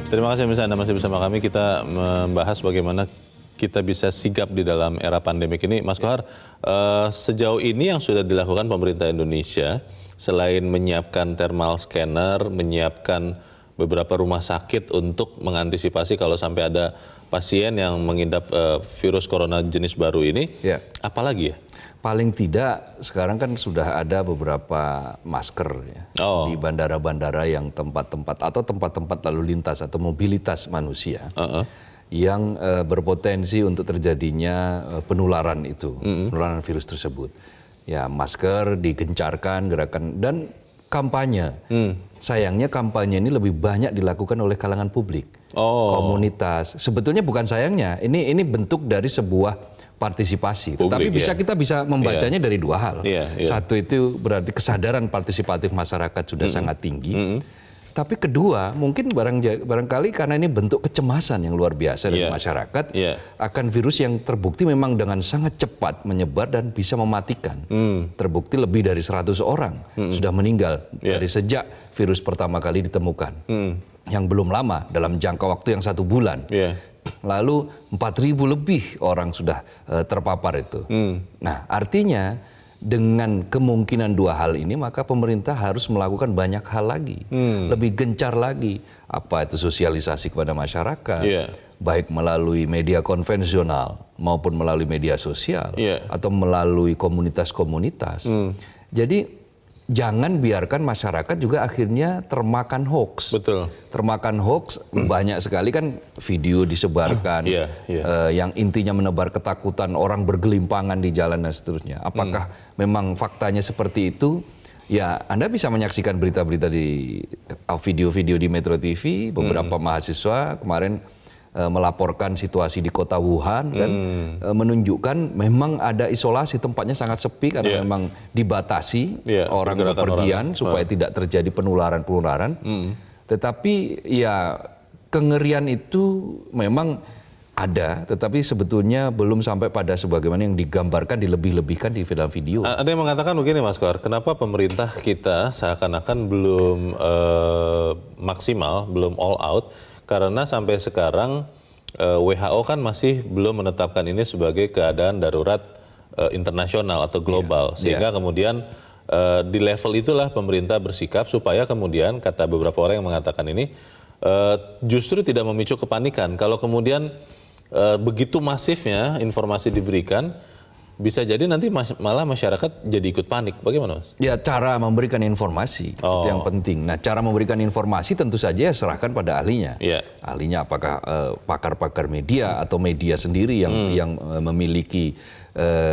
Terima kasih Anda masih bersama kami. Kita membahas bagaimana kita bisa sigap di dalam era pandemik ini. Mas Kohar, sejauh ini yang sudah dilakukan pemerintah Indonesia, selain menyiapkan thermal scanner, menyiapkan beberapa rumah sakit untuk mengantisipasi kalau sampai ada pasien yang mengidap virus corona jenis baru ini, apalagi ya? Paling tidak sekarang kan sudah ada beberapa masker ya, di bandara-bandara yang tempat-tempat atau tempat-tempat lalu lintas atau mobilitas manusia yang berpotensi untuk terjadinya penularan itu, penularan virus tersebut. Ya, masker digencarkan gerakan dan kampanye. Sayangnya kampanye ini lebih banyak dilakukan oleh kalangan publik, komunitas. Sebetulnya bukan sayangnya, ini bentuk dari sebuah partisipasi. Tetapi kita bisa membacanya dari dua hal. Satu itu berarti kesadaran partisipatif masyarakat sudah sangat tinggi. Tapi kedua, mungkin barangkali karena ini bentuk kecemasan yang luar biasa dari masyarakat akan virus yang terbukti memang dengan sangat cepat menyebar dan bisa mematikan. Terbukti lebih dari 100 orang sudah meninggal dari sejak virus pertama kali ditemukan. Yang belum lama, dalam jangka waktu yang 1 bulan. Lalu 4.000 lebih orang sudah terpapar itu. Nah, artinya dengan kemungkinan dua hal ini maka pemerintah harus melakukan banyak hal lagi, lebih gencar lagi, apa itu sosialisasi kepada masyarakat, baik melalui media konvensional maupun melalui media sosial atau melalui komunitas-komunitas. Jadi jangan biarkan masyarakat juga akhirnya termakan hoax. Betul. Termakan hoax, banyak sekali kan video disebarkan yang intinya menebar ketakutan, orang bergelimpangan di jalan dan seterusnya. Apakah memang faktanya seperti itu? Ya, Anda bisa menyaksikan berita-berita di video-video di Metro TV, beberapa mahasiswa kemarin melaporkan situasi di kota Wuhan dan menunjukkan memang ada isolasi, tempatnya sangat sepi karena memang dibatasi orang bepergian supaya tidak terjadi penularan. Tetapi ya kengerian itu memang ada, tetapi sebetulnya belum sampai pada sebagaimana yang digambarkan, dilebih-lebihkan di film video. Ada yang mengatakan begini Mas Kohar, kenapa pemerintah kita seakan-akan belum maksimal, belum all out, karena sampai sekarang WHO kan masih belum menetapkan ini sebagai keadaan darurat internasional atau global. Sehingga kemudian di level itulah pemerintah bersikap supaya kemudian, kata beberapa orang yang mengatakan ini, justru tidak memicu kepanikan. Kalau kemudian begitu masifnya informasi diberikan, bisa jadi nanti malah masyarakat jadi ikut panik. Bagaimana Mas? Ya, cara memberikan informasi itu yang penting. Nah, cara memberikan informasi tentu saja ya serahkan pada ahlinya. Ahlinya apakah pakar-pakar media atau media sendiri yang memiliki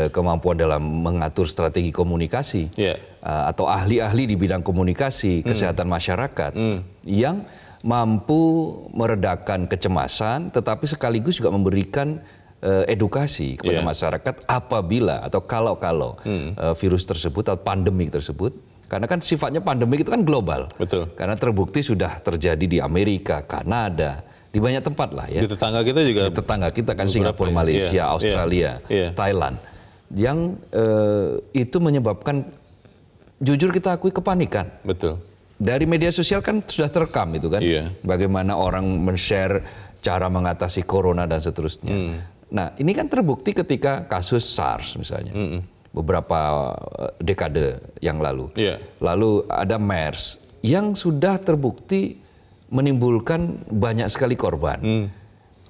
kemampuan dalam mengatur strategi komunikasi, atau ahli-ahli di bidang komunikasi, kesehatan masyarakat yang mampu meredakan kecemasan, tetapi sekaligus juga memberikan edukasi kepada masyarakat apabila atau kalau virus tersebut atau pandemik tersebut, karena kan sifatnya pandemik itu kan global. Betul. Karena terbukti sudah terjadi di Amerika, Kanada, di banyak tempat lah ya. Di tetangga kita juga. Di tetangga kita kan Singapura, Malaysia, Australia, Thailand, yang itu menyebabkan, jujur kita akui, kepanikan. Betul. Dari media sosial kan sudah terekam itu kan, bagaimana orang men-share cara mengatasi corona dan seterusnya. Nah, ini kan terbukti ketika kasus SARS misalnya, beberapa dekade yang lalu. Lalu ada MERS yang sudah terbukti menimbulkan banyak sekali korban.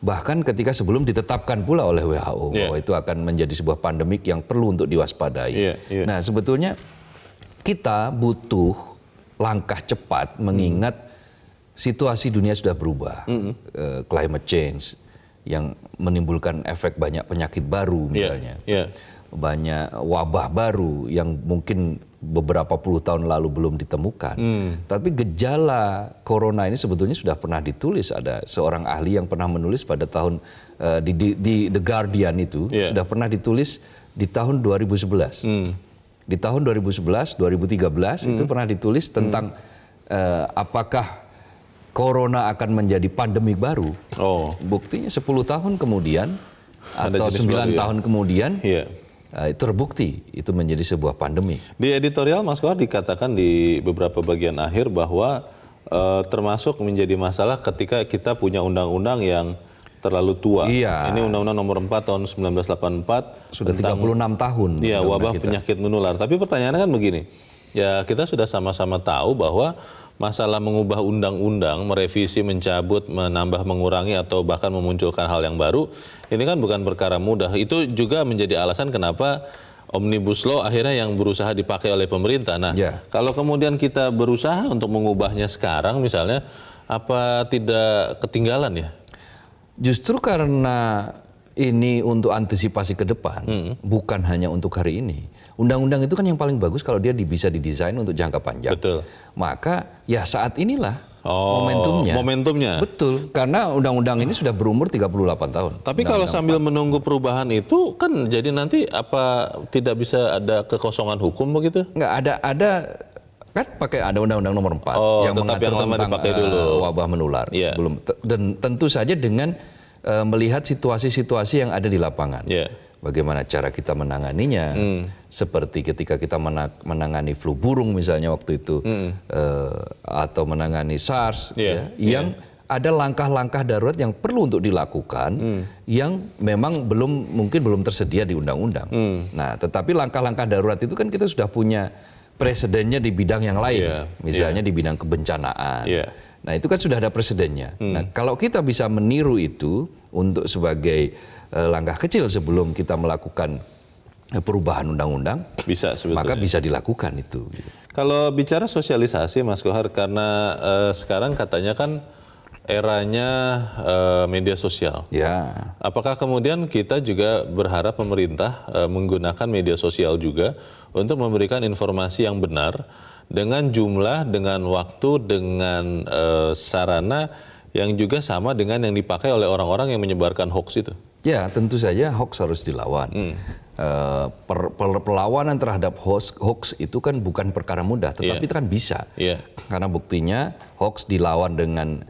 Bahkan ketika sebelum ditetapkan pula oleh WHO bahwa itu akan menjadi sebuah pandemik yang perlu untuk diwaspadai. Nah, sebetulnya kita butuh langkah cepat mengingat situasi dunia sudah berubah. Climate change yang menimbulkan efek banyak penyakit baru misalnya. Banyak wabah baru yang mungkin beberapa puluh tahun lalu belum ditemukan. Tapi gejala corona ini sebetulnya sudah pernah ditulis. Ada seorang ahli yang pernah menulis pada tahun di The Guardian itu, sudah pernah ditulis di tahun 2011. Di tahun 2011, 2013 itu pernah ditulis tentang apakah corona akan menjadi pandemik baru. Buktinya 10 tahun kemudian atau 9 tahun kemudian terbukti itu menjadi sebuah pandemi. Di editorial Mas Kohar dikatakan di beberapa bagian akhir bahwa termasuk menjadi masalah ketika kita punya undang-undang yang terlalu tua. Iya. Ini Undang-Undang Nomor 4 tahun 1984 Sudah 36 tahun. Iya, wabah kita. penyakit menular. Tapi pertanyaannya kan begini, ya kita sudah sama-sama tahu bahwa masalah mengubah undang-undang, merevisi, mencabut, menambah, mengurangi, atau bahkan memunculkan hal yang baru, ini kan bukan perkara mudah. Itu juga menjadi alasan kenapa Omnibus Law akhirnya yang berusaha dipakai oleh pemerintah. Nah, kalau kemudian kita berusaha untuk mengubahnya sekarang misalnya, apa tidak ketinggalan ya? Justru karena ini untuk antisipasi ke depan, bukan hanya untuk hari ini. Undang-undang itu kan yang paling bagus kalau dia bisa didesain untuk jangka panjang. Betul. Maka ya saat inilah momentumnya. Betul, karena undang-undang ini sudah berumur 38 tahun. Tapi kalau sambil menunggu perubahan itu kan jadi nanti apa tidak bisa ada kekosongan hukum begitu? Nggak ada kan ada undang-undang nomor 4 yang mengatur tentang wabah menular. Sebelum dan tentu saja dengan melihat situasi-situasi yang ada di lapangan. Bagaimana cara kita menanganinya, seperti ketika kita menangani flu burung misalnya waktu itu, atau menangani SARS, yang ada langkah-langkah darurat yang perlu untuk dilakukan, yang memang mungkin belum tersedia di undang-undang. Nah, tetapi langkah-langkah darurat itu kan kita sudah punya presidennya di bidang yang lain, misalnya di bidang kebencanaan. Nah, itu kan sudah ada presidennya. Nah, kalau kita bisa meniru itu untuk sebagai langkah kecil sebelum kita melakukan perubahan undang-undang, maka bisa dilakukan itu. Kalau bicara sosialisasi, Mas Kohar, karena sekarang katanya kan eranya media sosial. Apakah kemudian kita juga berharap pemerintah menggunakan media sosial juga untuk memberikan informasi yang benar dengan jumlah, dengan waktu, dengan sarana yang juga sama dengan yang dipakai oleh orang-orang yang menyebarkan hoax itu? Ya, tentu saja hoax harus dilawan. Perlawanan terhadap hoax itu kan bukan perkara mudah, tetapi itu kan bisa. Karena buktinya hoax dilawan dengan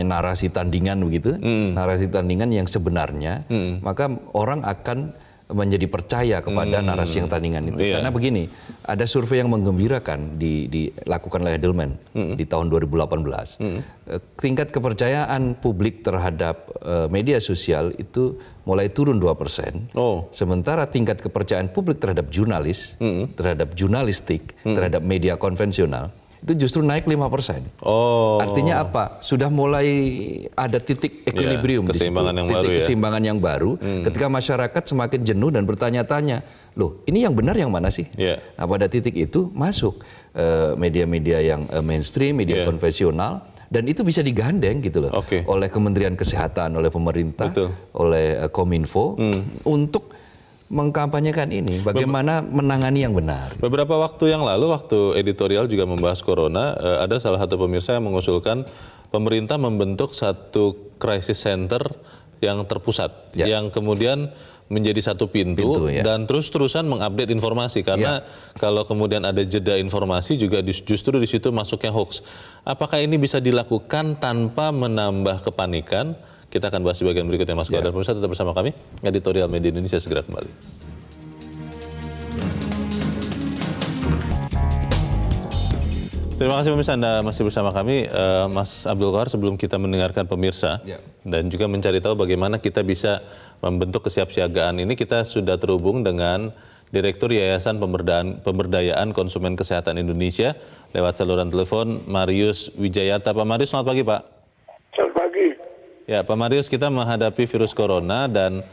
narasi tandingan begitu, narasi tandingan yang sebenarnya, maka orang akan menjadi percaya kepada narasi yang tandingan itu. Karena begini, ada survei yang menggembirakan dilakukan oleh Edelman di tahun 2018. Tingkat kepercayaan publik terhadap media sosial itu mulai turun 2%. Sementara tingkat kepercayaan publik terhadap jurnalis, terhadap jurnalistik, terhadap media konvensional itu justru naik 5%. Artinya apa? Sudah mulai ada titik equilibrium, keseimbangan yang baru. Ketika masyarakat semakin jenuh dan bertanya-tanya, loh ini yang benar yang mana sih? Nah, pada titik itu masuk media-media yang mainstream, media konvensional, dan itu bisa digandeng gitu loh, oleh Kementerian Kesehatan, oleh pemerintah, oleh Kominfo, untuk mengkampanyekan ini, bagaimana menangani yang benar. Beberapa waktu yang lalu, waktu editorial juga membahas corona, ada salah satu pemirsa yang mengusulkan pemerintah membentuk satu crisis center yang terpusat, yang kemudian menjadi satu pintu dan terus-terusan mengupdate informasi, karena kalau kemudian ada jeda informasi juga justru di situ masuknya hoax. Apakah ini bisa dilakukan tanpa menambah kepanikan? Kita akan bahas di bagian berikutnya, Mas Kohar. Dan pemirsa tetap bersama kami, Editorial Media Indonesia segera kembali. Terima kasih pemirsa, Anda masih bersama kami. Mas Abdul Kohar, sebelum kita mendengarkan pemirsa dan juga mencari tahu bagaimana kita bisa membentuk kesiapsiagaan ini, kita sudah terhubung dengan Direktur Yayasan Pemberdayaan Konsumen Kesehatan Indonesia lewat saluran telepon, Marius Wijayarta. Pak Marius, selamat pagi, Pak. Selamat pagi. Ya, Pak Marius, kita menghadapi virus corona dan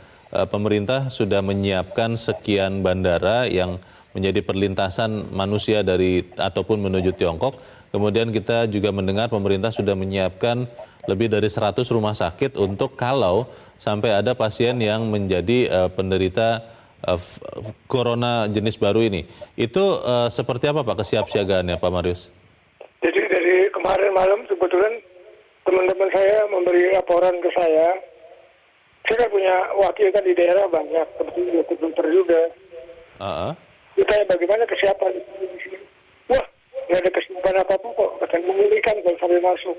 pemerintah sudah menyiapkan sekian bandara yang menjadi perlintasan manusia ataupun menuju Tiongkok. Kemudian kita juga mendengar pemerintah sudah menyiapkan lebih dari 100 rumah sakit untuk kalau sampai ada pasien yang menjadi penderita corona jenis baru ini. Itu seperti apa Pak kesiapsiagaannya, Pak Marius? Jadi dari kemarin malam kebetulan teman-teman saya memberi laporan ke saya. Saya kan punya wakil kan di daerah banyak, seperti dokter juga. Ditanya bagaimana kesiapan di sini. Wah, nggak ada kesiapan apa-apa kok. Katanya memulihkan kalau sampai masuk.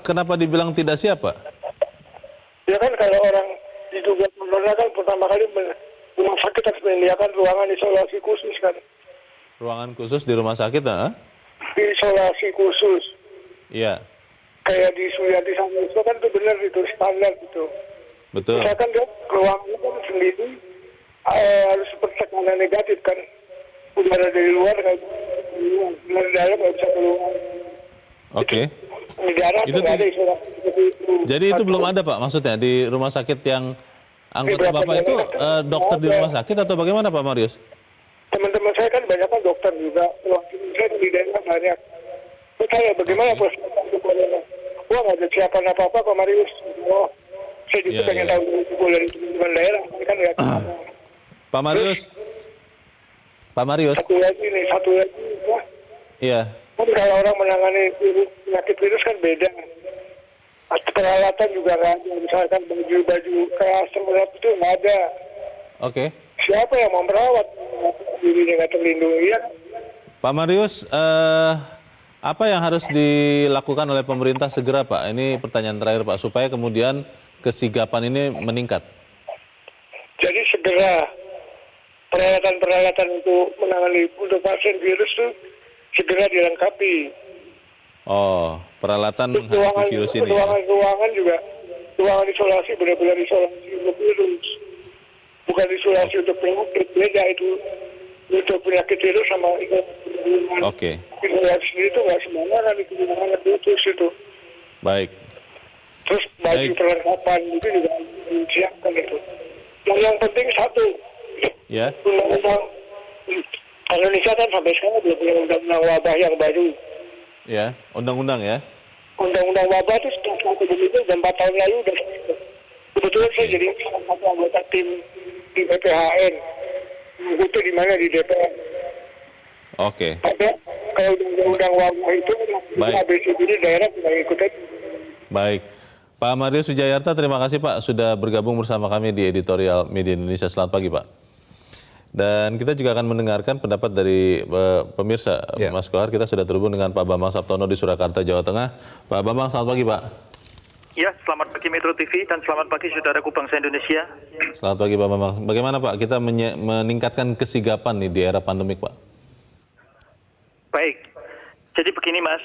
Kenapa dibilang tidak siap, Pak? Ya kan kalau orang diduga corona kan pertama kali rumah sakit harus menyediakan ruangan isolasi khusus kan. Ruangan khusus di rumah sakit, isolasi khusus. Iya. Kayak di Suyati sama itu kan itu benar itu standar itu. Betul. Misalkan dia ruangnya kan sendiri harus bertekanan negatif kan. Udara dari luar nggak bisa keluar, dari dalam nggak bisa keluar. Oke. Di darat Itu nggak ada isolasi seperti itu. Jadi itu belum ada Pak, maksudnya di rumah sakit yang anggota Di Bapak itu Bapak dokter di ada. rumah sakit atau bagaimana Pak Marius? Teman-teman saya kan banyak kan dokter juga. Waktu saya di daerah banyak. Saya bagaimana persiapan untuk corona? Wah nggak ada siapan apa-apa Pak Marius. Oh, saya juga Iya, pengen iya. tahu dari teman-teman daerah. Ini kan nggak kemana. Pak Marius. Pak Marius. Satu lagi. Wah, Iya. kan kalau orang menangani penyakit virus kan beda. Peralatan juga nggak ada. Misalkan baju kayak semua itu nggak ada. Oke. Siapa yang mau merawat dirinya nggak terlindungi ya? Pak Marius, apa yang harus dilakukan oleh pemerintah segera Pak? Ini pertanyaan terakhir Pak, supaya kemudian kesigapan ini meningkat. Jadi segera peralatan-peralatan untuk menangani untuk pasien virus itu segera dilengkapi. Oh, peralatan menghadapi virus ini ya? Ruangan juga, ruangan isolasi benar-benar isolasi untuk virus. Bukan isolasi untuk penyakit, beda itu untuk penyakit virus sama Oke. isolasi sendiri itu nggak sembarangan itu ruangan khusus itu. Baik. Terus baju Baik. perlengkapan itu juga disiapkan itu. Dan yang penting satu, Ya. undang-undang Indonesia kan sampai sekarang belum punya undang-undang wabah yang baru. Ya, undang-undang ya. Undang-undang wabah itu setelah satu itu dan 4 tahun lalu udah selesai. Kebetulan saya jadi salah satu anggota tim di BPHN. Itu di mana di DPR. Oke. Tapi kalau undang-undang wabah itu Baik. ABCD ini daerah tidak ikutin. Baik. Pak Marius Wijayarta, terima kasih Pak sudah bergabung bersama kami di Editorial Media Indonesia. Selamat pagi Pak. Dan kita juga akan mendengarkan pendapat dari pemirsa, Ya. Mas Kohar. Kita sudah terhubung dengan Pak Bambang Saptono di Surakarta, Jawa Tengah. Pak Bambang, selamat pagi Pak. Ya, selamat pagi Metro TV dan selamat pagi saudaraku bangsa Indonesia. Selamat pagi Pak Bambang. Bagaimana Pak kita meningkatkan kesigapan nih di era pandemik Pak? Baik, jadi begini Mas,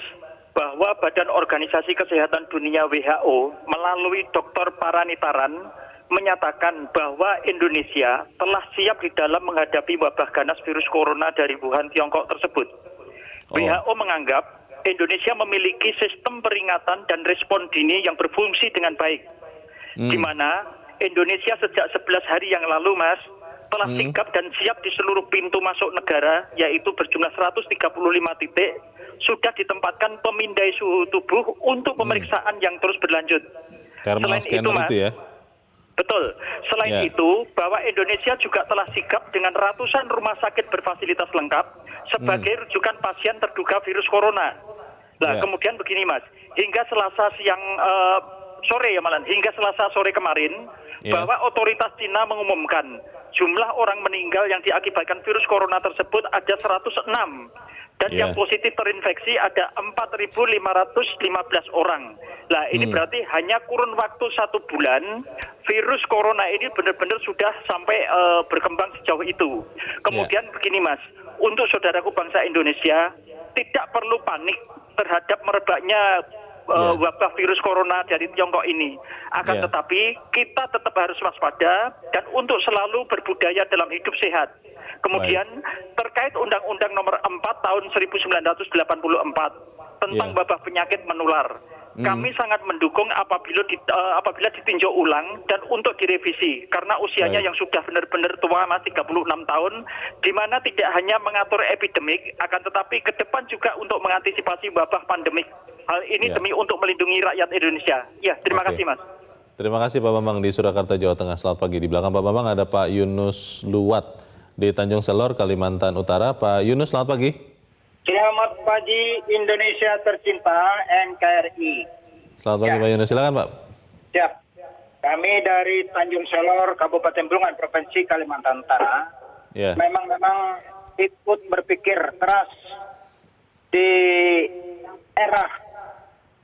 bahwa Badan Organisasi Kesehatan Dunia WHO melalui Dr. Paranitaran menyatakan bahwa Indonesia telah siap di dalam menghadapi wabah ganas virus corona dari Wuhan, Tiongkok tersebut. WHO menganggap Indonesia memiliki sistem peringatan dan respon dini yang berfungsi dengan baik. Di mana Indonesia sejak 11 hari yang lalu Mas, telah sigap dan siap di seluruh pintu masuk negara, yaitu berjumlah 135 titik, sudah ditempatkan pemindai suhu tubuh untuk pemeriksaan yang terus berlanjut. Thermal scanner Mas, itu ya? betul. Selain itu, bahwa Indonesia juga telah sigap dengan ratusan rumah sakit berfasilitas lengkap sebagai rujukan pasien terduga virus corona. Nah, kemudian begini Mas, hingga Selasa siang sore ya malam, hingga Selasa sore kemarin, bahwa otoritas Cina mengumumkan jumlah orang meninggal yang diakibatkan virus corona tersebut ada 106. Dan yang positif terinfeksi ada 4.515 orang. Nah ini berarti hanya kurun waktu 1 bulan virus corona ini benar-benar sudah sampai berkembang sejauh itu. Kemudian begini Mas, untuk saudaraku bangsa Indonesia tidak perlu panik terhadap merebaknya wabah virus corona dari Tiongkok ini. Akan tetapi kita tetap harus waspada dan untuk selalu berbudaya dalam hidup sehat. Kemudian terkait Undang-Undang Nomor 4 Tahun 1984 tentang wabah penyakit menular, kami sangat mendukung apabila ditinjau ulang dan untuk direvisi karena usianya yang sudah benar-benar tua Mas, 36 tahun, di mana tidak hanya mengatur epidemik, akan tetapi ke depan juga untuk mengantisipasi wabah pandemik. Hal ini demi untuk melindungi rakyat Indonesia. Ya, terima kasih Mas. Terima kasih Pak Bambang di Surakarta, Jawa Tengah. Selamat pagi. Di belakang Pak Bambang ada Pak Yunus Luwat di Tanjung Selor, Kalimantan Utara. Pak Yunus, selamat pagi. Selamat pagi Indonesia tercinta, NKRI. Selamat pagi Pak Yunus, silakan Pak. Siap. Kami dari Tanjung Selor, Kabupaten Bulungan, Provinsi Kalimantan Utara, memang ikut berpikir keras di era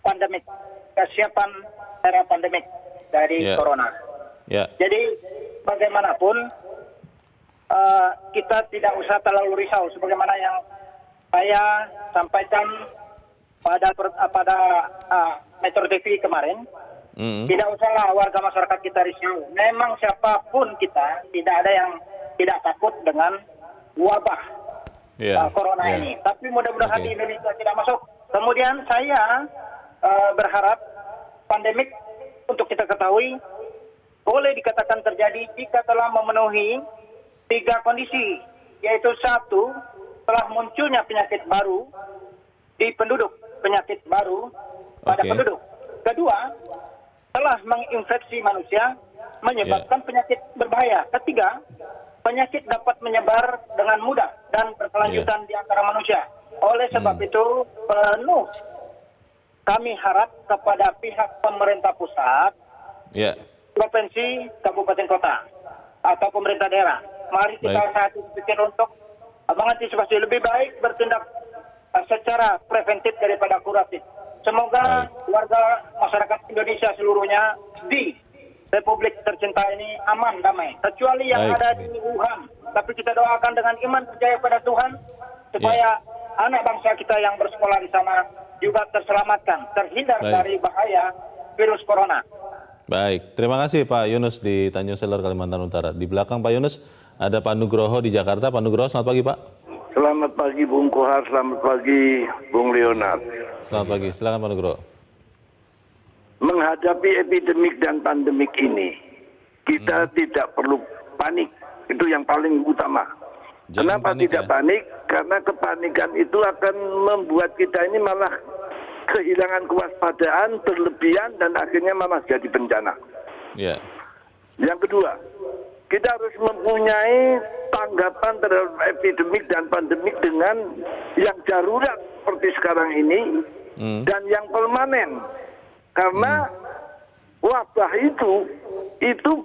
pandemik, kesiapan era pandemik dari corona. Jadi bagaimanapun kita tidak usah terlalu risau sebagaimana yang saya sampaikan pada Metro TV kemarin, tidak usahlah warga masyarakat kita risau. Memang siapapun kita, tidak ada yang tidak takut dengan wabah corona ini. Tapi mudah-mudahan di Indonesia tidak masuk. Kemudian saya berharap pandemik, untuk kita ketahui, boleh dikatakan terjadi jika telah memenuhi 3 kondisi, yaitu 1, telah munculnya penyakit baru di penduduk, penyakit baru pada penduduk. Kedua, telah menginfeksi manusia, menyebabkan penyakit berbahaya. Ketiga, penyakit dapat menyebar dengan mudah dan berkelanjutan di antara manusia. Oleh sebab itu, penuh kami harap kepada pihak pemerintah pusat, provinsi, kabupaten kota, atau pemerintah daerah. Mari kita saat ini pikir untuk mengantisipasi, lebih baik bertindak secara preventif daripada kuratif. Semoga warga masyarakat Indonesia seluruhnya di Republik tercinta ini aman, damai. Kecuali yang ada di Wuhan. Tapi kita doakan dengan iman percaya pada Tuhan, supaya anak bangsa kita yang bersekolah di sana juga terselamatkan, terhindar dari bahaya virus corona. Baik, terima kasih Pak Yunus di Tanjung Selor, Kalimantan Utara. Di belakang Pak Yunus ada Pak Nugroho di Jakarta. Pak Nugroho, selamat pagi Pak. Selamat pagi Bung Kohar, selamat pagi Bung Leonard. Selamat pagi, silakan Pak Nugroho. Menghadapi epidemik dan pandemik ini, kita tidak perlu panik, itu yang paling utama. Kenapa tidak panik? Karena kepanikan itu akan membuat kita ini malah kehilangan kewaspadaan, berlebihan, dan akhirnya malah jadi bencana. Yang kedua, kita harus mempunyai tanggapan terhadap epidemik dan pandemik dengan yang darurat seperti sekarang ini dan yang permanen. Karena wabah itu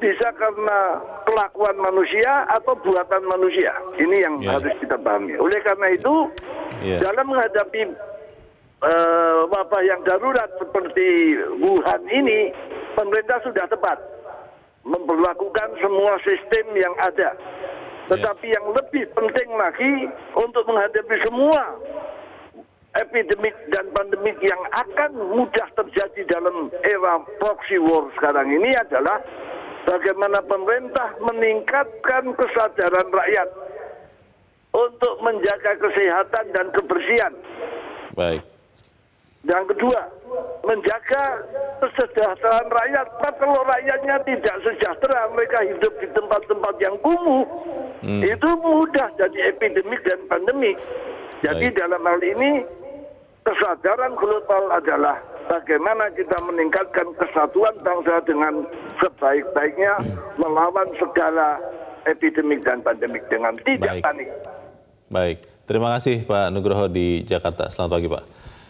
bisa karena kelakuan manusia atau buatan manusia. Ini yang harus kita pahami. Oleh karena itu, dalam menghadapi wabah yang darurat seperti Wuhan ini, pemerintah sudah tepat memperlakukan semua sistem yang ada. Tetapi yang lebih penting lagi untuk menghadapi semua epidemik dan pandemik yang akan mudah terjadi dalam era proxy war sekarang ini adalah bagaimana pemerintah meningkatkan kesadaran rakyat untuk menjaga kesehatan dan kebersihan. Baik. Yang kedua, menjaga kesejahteraan rakyat. Kalau rakyatnya tidak sejahtera, mereka hidup di tempat-tempat yang kumuh, itu mudah jadi epidemik dan pandemik. Jadi dalam hal ini, kesadaran global adalah bagaimana kita meningkatkan kesatuan bangsa dengan sebaik-baiknya melawan segala epidemik dan pandemik dengan tidak panik. Baik, terima kasih Pak Nugroho di Jakarta. Selamat pagi Pak.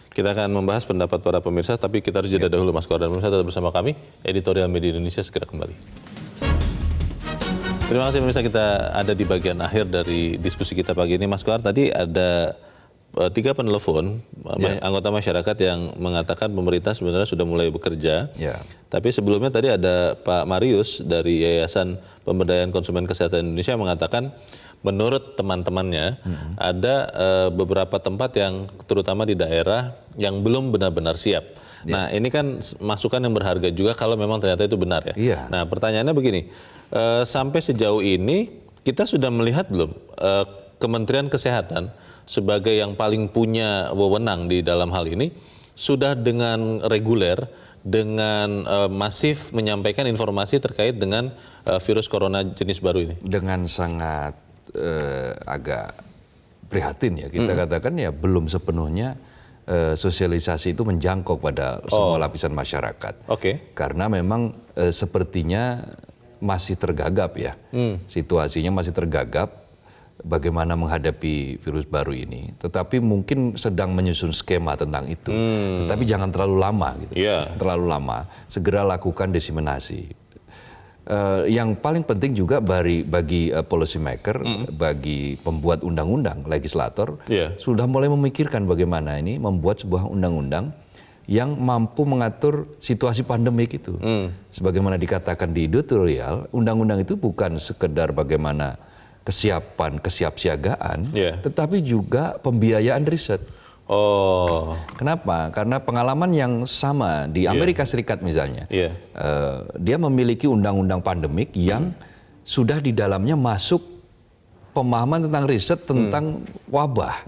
Kita akan membahas pendapat para pemirsa, tapi kita harus jeda dahulu Mas Kohar. Dan pemirsa tetap bersama kami, Editorial Media Indonesia segera kembali. Terima kasih pemirsa, kita ada di bagian akhir dari diskusi kita pagi ini. Mas Kohar, tadi ada 3 penelepon anggota masyarakat yang mengatakan pemerintah sebenarnya sudah mulai bekerja. Tapi sebelumnya tadi ada Pak Marius dari Yayasan Pemberdayaan Konsumen Kesehatan Indonesia yang mengatakan menurut teman-temannya ada beberapa tempat yang terutama di daerah yang belum benar-benar siap. Nah ini kan masukan yang berharga juga kalau memang ternyata itu benar ya. Nah pertanyaannya begini, sampai sejauh ini kita sudah melihat belum Kementerian Kesehatan sebagai yang paling punya wewenang di dalam hal ini sudah dengan reguler, dengan masif menyampaikan informasi terkait dengan virus corona jenis baru ini? Dengan sangat agak prihatin ya, kita katakan ya belum sepenuhnya sosialisasi itu menjangkau pada semua lapisan masyarakat. Karena memang sepertinya masih tergagap ya, situasinya masih tergagap bagaimana menghadapi virus baru ini. Tetapi mungkin sedang menyusun skema tentang itu. Tetapi jangan terlalu lama gitu. Terlalu lama, segera lakukan diseminasi. Yang paling penting juga bagi policy maker, bagi pembuat undang-undang, legislator, sudah mulai memikirkan bagaimana ini membuat sebuah undang-undang yang mampu mengatur situasi pandemik itu. Sebagaimana dikatakan di editorial, undang-undang itu bukan sekedar bagaimana kesiapan, kesiapsiagaan, tetapi juga pembiayaan riset. Kenapa? Karena pengalaman yang sama di Amerika Serikat misalnya, dia memiliki undang-undang pandemik yang sudah di dalamnya masuk pemahaman tentang riset tentang wabah.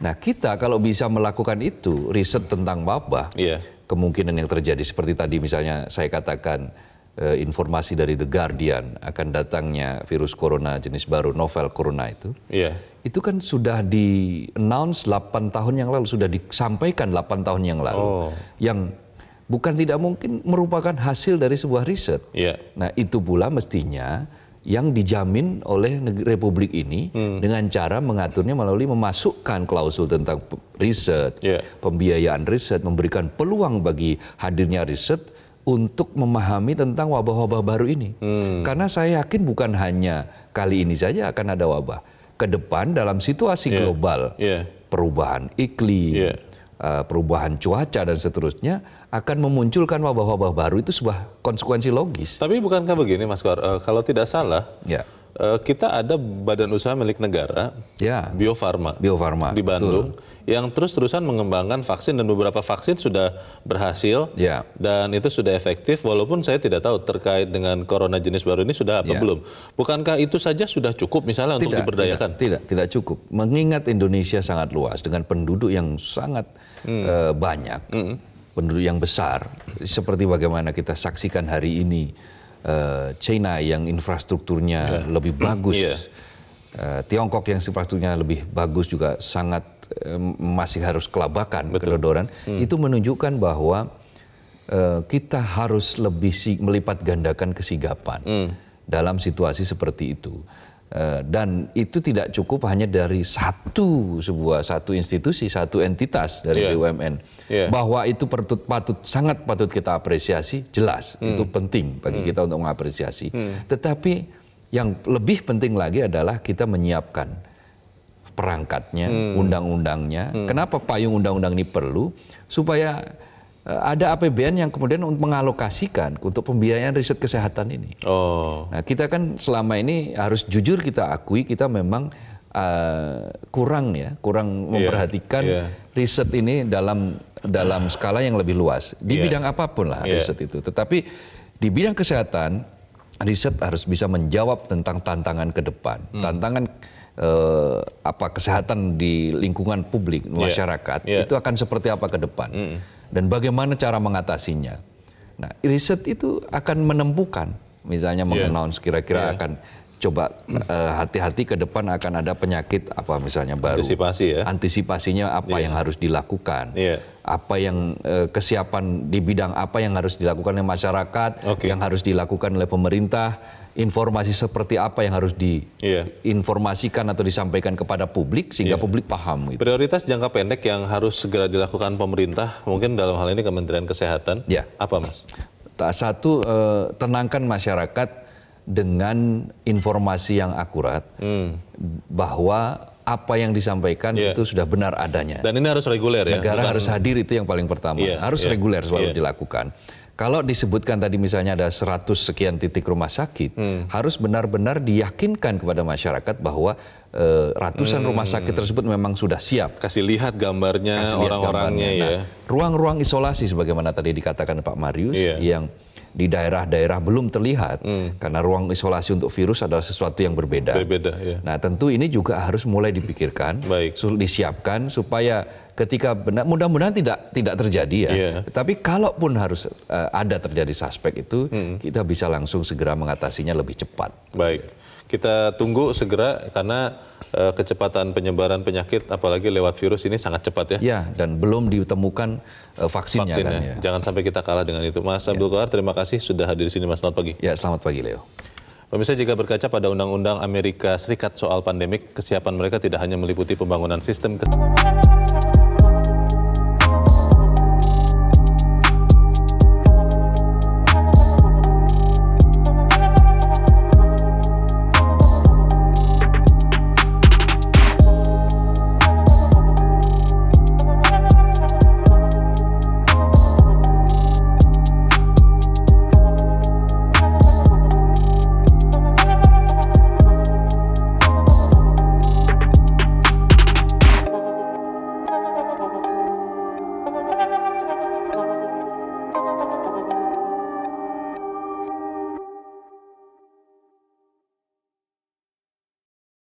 Nah, kita kalau bisa melakukan itu, riset tentang wabah, kemungkinan yang terjadi seperti tadi misalnya saya katakan, informasi dari The Guardian akan datangnya virus corona jenis baru, novel corona itu kan sudah di-announce 8 tahun yang lalu, sudah disampaikan 8 tahun yang lalu, yang bukan tidak mungkin merupakan hasil dari sebuah riset. Nah, itu pula mestinya yang dijamin oleh Republik ini dengan cara mengaturnya melalui memasukkan klausul tentang riset, pembiayaan riset, memberikan peluang bagi hadirnya riset untuk memahami tentang wabah-wabah baru ini. Karena saya yakin bukan hanya kali ini saja akan ada wabah. Ke depan dalam situasi global, perubahan iklim, perubahan cuaca dan seterusnya akan memunculkan wabah-wabah baru, itu sebuah konsekuensi logis. Tapi bukankah begini Mas Kohar, kalau tidak salah, kita ada badan usaha milik negara, Bio Farma di Bandung, yang terus-terusan mengembangkan vaksin dan beberapa vaksin sudah berhasil dan itu sudah efektif, walaupun saya tidak tahu terkait dengan corona jenis baru ini sudah apa belum. Bukankah itu saja sudah cukup misalnya untuk diberdayakan? Tidak cukup. Mengingat Indonesia sangat luas dengan penduduk yang sangat banyak, penduduk yang besar, seperti bagaimana kita saksikan hari ini, China yang infrastrukturnya lebih bagus, Tiongkok yang infrastrukturnya lebih bagus juga sangat masih harus kelabakan, kedodoran, itu menunjukkan bahwa kita harus lebih melipat gandakan kesigapan dalam situasi seperti itu. Dan itu tidak cukup hanya dari satu institusi, satu entitas dari BUMN. Bahwa itu sangat patut kita apresiasi, jelas itu penting bagi kita untuk mengapresiasi. Tetapi yang lebih penting lagi adalah kita menyiapkan perangkatnya, undang-undangnya. Kenapa payung undang-undang ini perlu? Supaya ada APBN yang kemudian mengalokasikan untuk pembiayaan riset kesehatan ini. Nah, kita kan selama ini harus jujur kita akui, kita memang kurang memperhatikan riset ini dalam skala yang lebih luas. Di bidang apapun lah riset itu. Tetapi di bidang kesehatan, riset harus bisa menjawab tentang tantangan ke depan. Tantangan kesehatan di lingkungan publik, masyarakat, itu akan seperti apa ke depan. Dan bagaimana cara mengatasinya. Nah, riset itu akan menemukan, misalnya mengenal kira-kira akan coba hati-hati ke depan akan ada penyakit apa misalnya baru. Antisipasinya apa yang harus dilakukan. Apa yang kesiapan di bidang apa yang harus dilakukan oleh masyarakat, yang harus dilakukan oleh pemerintah, informasi seperti apa yang harus diinformasikan atau disampaikan kepada publik sehingga publik paham. Gitu. Prioritas jangka pendek yang harus segera dilakukan pemerintah, mungkin dalam hal ini Kementerian Kesehatan, apa Mas? Satu, tenangkan masyarakat dengan informasi yang akurat bahwa apa yang disampaikan itu sudah benar adanya. Dan ini harus reguler ya? Negara harus hadir, itu yang paling pertama. Harus reguler selalu dilakukan. Kalau disebutkan tadi misalnya ada 100 sekian titik rumah sakit, harus benar-benar diyakinkan kepada masyarakat bahwa ratusan rumah sakit tersebut memang sudah siap. Kasih lihat gambarnya, orang-orangnya ya. Nah, ruang-ruang isolasi sebagaimana tadi dikatakan Pak Marius, yang di daerah-daerah belum terlihat, karena ruang isolasi untuk virus adalah sesuatu yang berbeda. Nah, tentu ini juga harus mulai dipikirkan, disiapkan supaya ketika mudah-mudahan tidak terjadi ya. Tapi kalaupun harus ada terjadi suspek itu, kita bisa langsung segera mengatasinya lebih cepat. Baik, kita tunggu segera karena kecepatan penyebaran penyakit apalagi lewat virus ini sangat cepat ya. Ya, dan belum ditemukan vaksinnya. Kan, ya. Jangan sampai kita kalah dengan itu. Mas Abdul Kohar, terima kasih sudah hadir di sini Mas. Selamat pagi. Ya, selamat pagi Leo. Pemirsa, jika berkaca pada Undang-Undang Amerika Serikat soal pandemik, kesiapan mereka tidak hanya meliputi pembangunan sistem kesehatan.